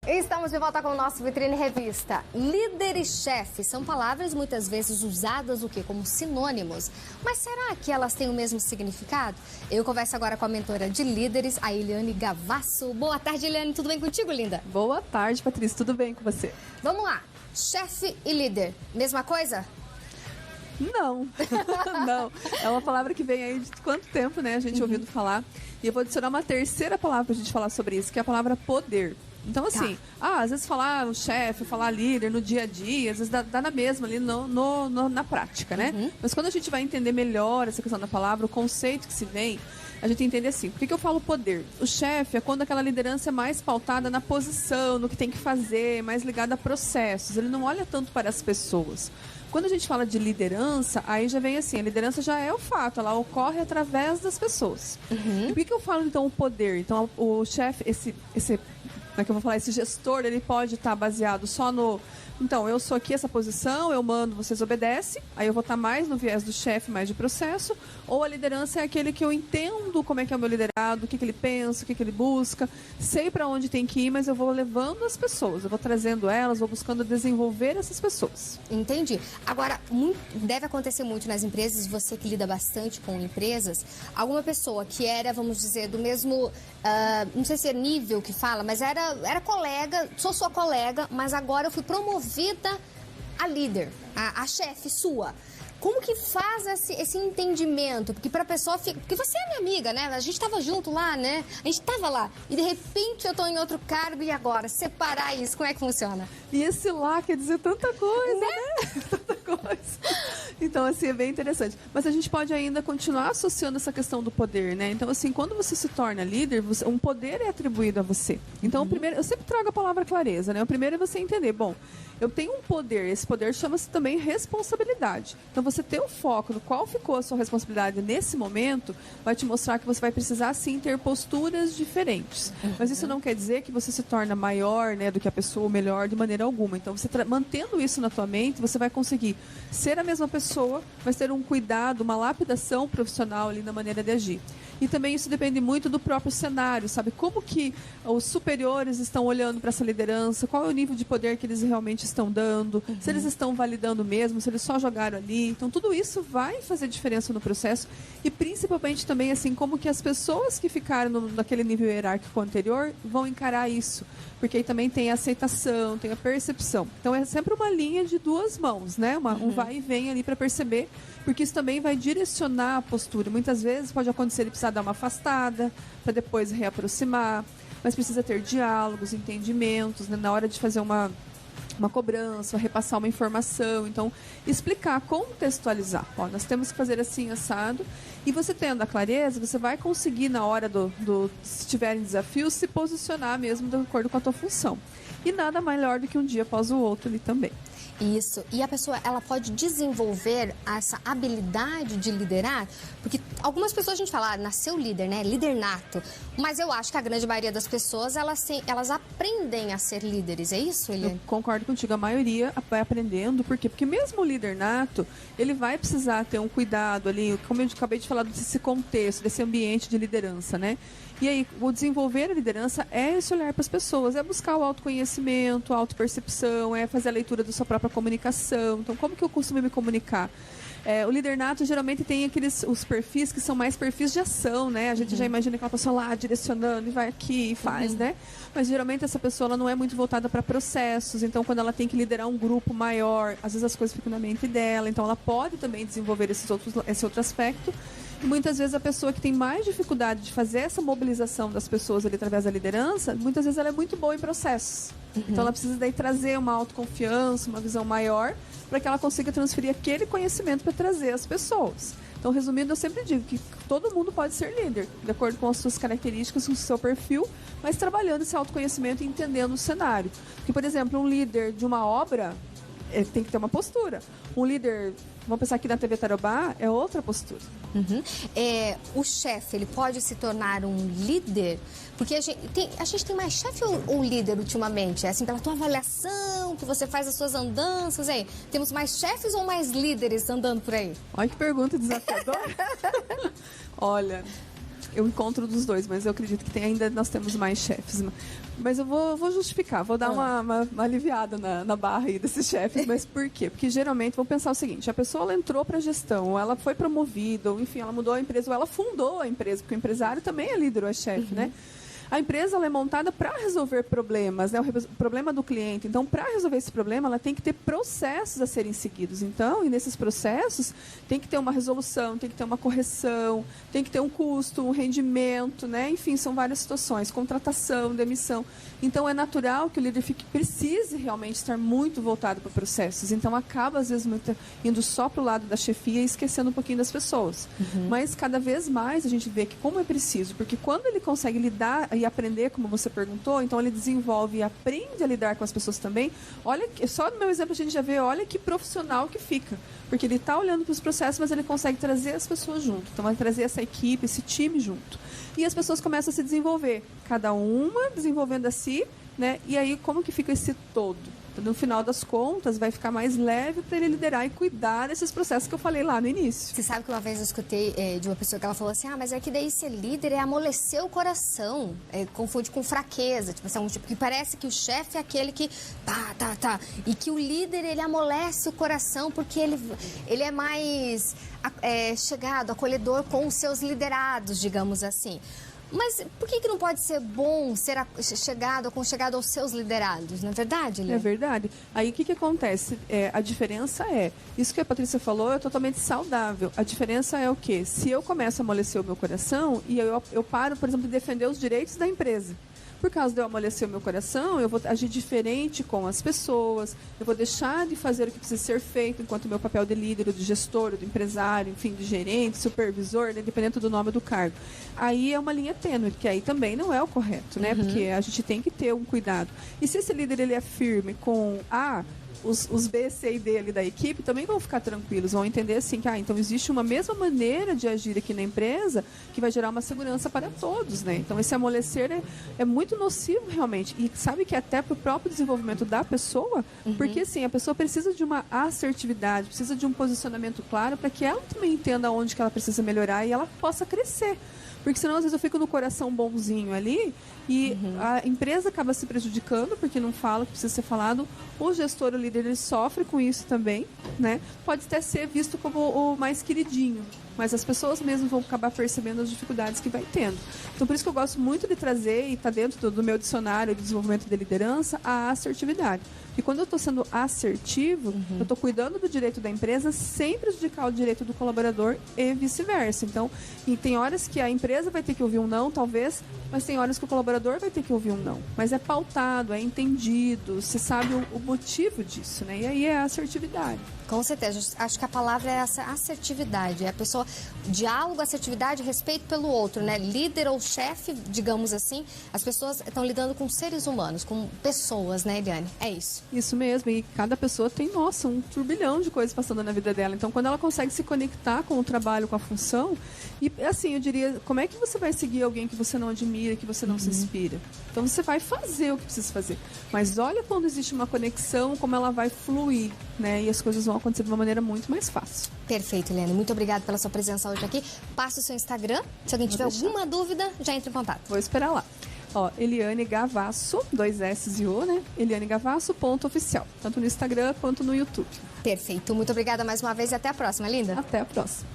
Estamos de volta com o nosso Vitrine Revista. Líder e chefe são palavras muitas vezes usadas o quê? Como sinônimos. Mas será que elas têm o mesmo significado? Eu converso agora com a mentora de líderes, a Eliane Gavasso. Boa tarde, Eliane. Tudo bem contigo, linda? Boa tarde, Patrícia. Tudo bem com você? Vamos lá. Chefe e líder, mesma coisa? Não, não. É uma palavra que vem aí de quanto tempo, né? A gente ouvindo falar. E eu vou adicionar uma terceira palavra pra gente falar sobre isso, que é a palavra poder. Então, assim, às vezes falar o chefe, falar líder no dia a dia, às vezes dá na mesma ali na prática, né? Mas quando a gente vai entender melhor essa questão da palavra, o conceito que se vem, a gente entende assim. Por que eu falo poder? O chefe é quando aquela liderança é mais pautada na posição, no que tem que fazer, mais ligada a processos. Ele não olha tanto para as pessoas. Quando a gente fala de liderança, aí já vem assim, a liderança já é o fato, ela ocorre através das pessoas. E por que eu falo, então, o poder? Então, o chefe, como é que eu vou falar? Esse gestor, ele pode estar baseado só no... Então, eu sou aqui essa posição, eu mando, vocês obedecem. Aí eu vou estar mais no viés do chefe, mais de processo. Ou a liderança é aquele que eu entendo como é que é o meu liderado, o que ele pensa, o que ele busca. Sei para onde tem que ir, mas eu vou levando as pessoas. Eu vou trazendo elas, vou buscando desenvolver essas pessoas. Entendi. Agora, deve acontecer muito nas empresas, você que lida bastante com empresas, alguma pessoa que era, vamos dizer, do mesmo... não sei se é nível que fala, mas era colega, sou sua colega, mas agora eu fui promovida a líder, a chefe sua. Como que faz esse entendimento? Porque pra pessoa fica... Porque você é minha amiga, né? A gente tava junto lá, né? A gente tava lá. E de repente eu tô em outro cargo e agora? Separar isso, como é que funciona? E esse lá quer dizer tanta coisa, né? Tanta coisa. Então, assim, é bem interessante. Mas a gente pode ainda continuar associando essa questão do poder, né? Então, assim, quando você se torna líder, um poder é atribuído a você. Então, o primeiro... Eu sempre trago a palavra clareza, né? O primeiro é você entender, bom, eu tenho um poder. Esse poder chama-se também responsabilidade. Então, você ter o foco no qual ficou a sua responsabilidade nesse momento vai te mostrar que você vai precisar, sim, ter posturas diferentes. Mas isso não quer dizer que você se torna maior, né, do que a pessoa, ou melhor, de maneira alguma. Então, você mantendo isso na tua mente, você vai conseguir ser a mesma pessoa, mas ter um cuidado, uma lapidação profissional ali na maneira de agir. E também isso depende muito do próprio cenário, sabe? Como que os superiores estão olhando para essa liderança, qual é o nível de poder que eles realmente estão dando, se eles estão validando mesmo, se eles só jogaram ali. Então, tudo isso vai fazer diferença no processo e principalmente também, assim, como que as pessoas que ficaram naquele nível hierárquico anterior vão encarar isso. Porque aí também tem a aceitação, tem a percepção. Então, é sempre uma linha de duas mãos, né? Um vai e vem ali para perceber, porque isso também vai direcionar a postura. Muitas vezes pode acontecer ele precisar dar uma afastada, para depois reaproximar, mas precisa ter diálogos, entendimentos, né? Na hora de fazer uma cobrança, repassar uma informação. Então, explicar, contextualizar. Ó, nós temos que fazer assim, assado. E você tendo a clareza, você vai conseguir, na hora se tiverem desafios, se posicionar mesmo de acordo com a tua função. E nada melhor do que um dia após o outro ali também. Isso. E a pessoa, ela pode desenvolver essa habilidade de liderar? Porque algumas pessoas a gente fala, nasceu líder, né? Líder nato. Mas eu acho que a grande maioria das pessoas, elas aprendem a ser líderes. É isso, Eliane? Eu concordo contigo. A maioria vai aprendendo. Por quê? Porque mesmo o líder nato, ele vai precisar ter um cuidado ali, como eu acabei de falar, desse contexto, desse ambiente de liderança, né? E aí, o desenvolver a liderança é esse olhar para as pessoas, é buscar o autoconhecimento, a autopercepção, é fazer a leitura da sua própria comunicação. Então, como que eu costumo me comunicar? O líder nato geralmente tem os perfis que são mais perfis de ação, né? A gente já imagina aquela pessoa lá direcionando e vai aqui e faz, né? Mas geralmente essa pessoa ela não é muito voltada para processos. Então, quando ela tem que liderar um grupo maior, às vezes as coisas ficam na mente dela. Então, esse pode também desenvolver esse outro aspecto. E muitas vezes a pessoa que tem mais dificuldade de fazer essa mobilização das pessoas ali através da liderança, muitas vezes ela é muito boa em processos. Então ela precisa daí trazer uma autoconfiança, uma visão maior, para que ela consiga transferir aquele conhecimento para trazer as pessoas. Então, resumindo, eu sempre digo que todo mundo pode ser líder, de acordo com as suas características, com o seu perfil, mas trabalhando esse autoconhecimento e entendendo o cenário. Porque, por exemplo, um líder de uma obra tem que ter uma postura. Um líder, vamos pensar aqui na TV Tarobá, é outra postura. O chefe, ele pode se tornar um líder? Porque a gente tem mais chefe ou líder ultimamente? É assim, pela tua avaliação, que você faz as suas andanças, aí, temos mais chefes ou mais líderes andando por aí? Olha que pergunta desafiadora. Olha, eu encontro dos dois, mas eu acredito que ainda nós temos mais chefes. Mas eu vou justificar, vou dar uma aliviada na barra aí desses chefes. Mas por quê? Porque geralmente, vamos pensar o seguinte, a pessoa ela entrou para a gestão, ou ela foi promovida, ou enfim, ela mudou a empresa, ou ela fundou a empresa, porque o empresário também é líder ou é chefe, né? A empresa ela é montada para resolver problemas, né? O problema do cliente. Então, para resolver esse problema, ela tem que ter processos a serem seguidos. Então, e nesses processos, tem que ter uma resolução, tem que ter uma correção, tem que ter um custo, um rendimento, né? Enfim, são várias situações. Contratação, demissão. Então, é natural que o líder precise realmente estar muito voltado para processos. Então, acaba, às vezes, muito indo só para o lado da chefia e esquecendo um pouquinho das pessoas. Mas, cada vez mais, a gente vê que como é preciso. Porque quando ele consegue lidar e aprender, como você perguntou, então ele desenvolve e aprende a lidar com as pessoas também. Olha, só no meu exemplo a gente já vê, olha que profissional que fica. Porque ele está olhando para os processos, mas ele consegue trazer as pessoas junto. Então, vai trazer essa equipe, esse time junto. E as pessoas começam a se desenvolver. Cada uma desenvolvendo a si, né? E aí, como que fica esse todo? No final das contas, vai ficar mais leve para ele liderar e cuidar desses processos que eu falei lá no início. Você sabe que uma vez eu escutei de uma pessoa que ela falou assim, mas é que daí ser líder é amolecer o coração, confunde com fraqueza, tipo assim, que parece que o chefe é aquele que tá, e que o líder ele amolece o coração porque ele é mais chegado, acolhedor com os seus liderados, digamos assim. Mas por que não pode ser bom ser aconchegado aos seus liderados, não é verdade, Lê? É verdade. Aí o que acontece? A diferença isso que a Patrícia falou é totalmente saudável. A diferença é o quê? Se eu começo a amolecer o meu coração e eu paro, por exemplo, de defender os direitos da empresa. Por causa de eu amolecer o meu coração, eu vou agir diferente com as pessoas, eu vou deixar de fazer o que precisa ser feito enquanto meu papel de líder, de gestor, de empresário, enfim, de gerente, supervisor, né, dependendo do nome do cargo. Aí é uma linha tênue, que aí também não é o correto, né? Porque a gente tem que ter um cuidado. E se esse líder ele é firme com os B, C e D ali da equipe também vão ficar tranquilos, vão entender assim que então existe uma mesma maneira de agir aqui na empresa que vai gerar uma segurança para todos, né? Então esse amolecer é muito nocivo realmente e sabe que até para o próprio desenvolvimento da pessoa, porque assim, a pessoa precisa de uma assertividade, precisa de um posicionamento claro para que ela também entenda onde que ela precisa melhorar e ela possa crescer. Porque senão, às vezes, eu fico no coração bonzinho ali e a empresa acaba se prejudicando porque não fala o que precisa ser falado. O gestor, o líder, ele sofre com isso também, né? Pode até ser visto como o mais queridinho, mas as pessoas mesmo vão acabar percebendo as dificuldades que vai tendo. Então, por isso que eu gosto muito de trazer, e está dentro do meu dicionário de desenvolvimento de liderança, a assertividade. E quando eu estou sendo assertivo, eu estou cuidando do direito da empresa sem prejudicar o direito do colaborador e vice-versa. Então, e tem horas que a empresa vai ter que ouvir um não, talvez, mas tem horas que o colaborador vai ter que ouvir um não. Mas é pautado, é entendido, você sabe o motivo disso, né? E aí é a assertividade. Com certeza, acho que a palavra é essa assertividade, é a pessoa, diálogo, assertividade, respeito pelo outro, né? Líder ou chefe, digamos assim, as pessoas estão lidando com seres humanos, com pessoas, né, Eliane? É isso. Isso mesmo, e cada pessoa tem, um turbilhão de coisas passando na vida dela. Então, quando ela consegue se conectar com o trabalho, com a função, e assim, eu diria, como é que você vai seguir alguém que você não admira, que você não se inspira? Então, você vai fazer o que precisa fazer. Mas olha quando existe uma conexão, como ela vai fluir, né? E as coisas vão acontecer de uma maneira muito mais fácil. Perfeito, Eliane. Muito obrigada pela sua presença hoje aqui. Passa o seu Instagram. Se alguém tiver alguma dúvida, já entre em contato. Vou esperar lá. Eliane Gavasso, 2 S e O, né? elianegavasso.oficial, tanto no Instagram quanto no YouTube. Perfeito. Muito obrigada mais uma vez e até a próxima, linda. Até a próxima.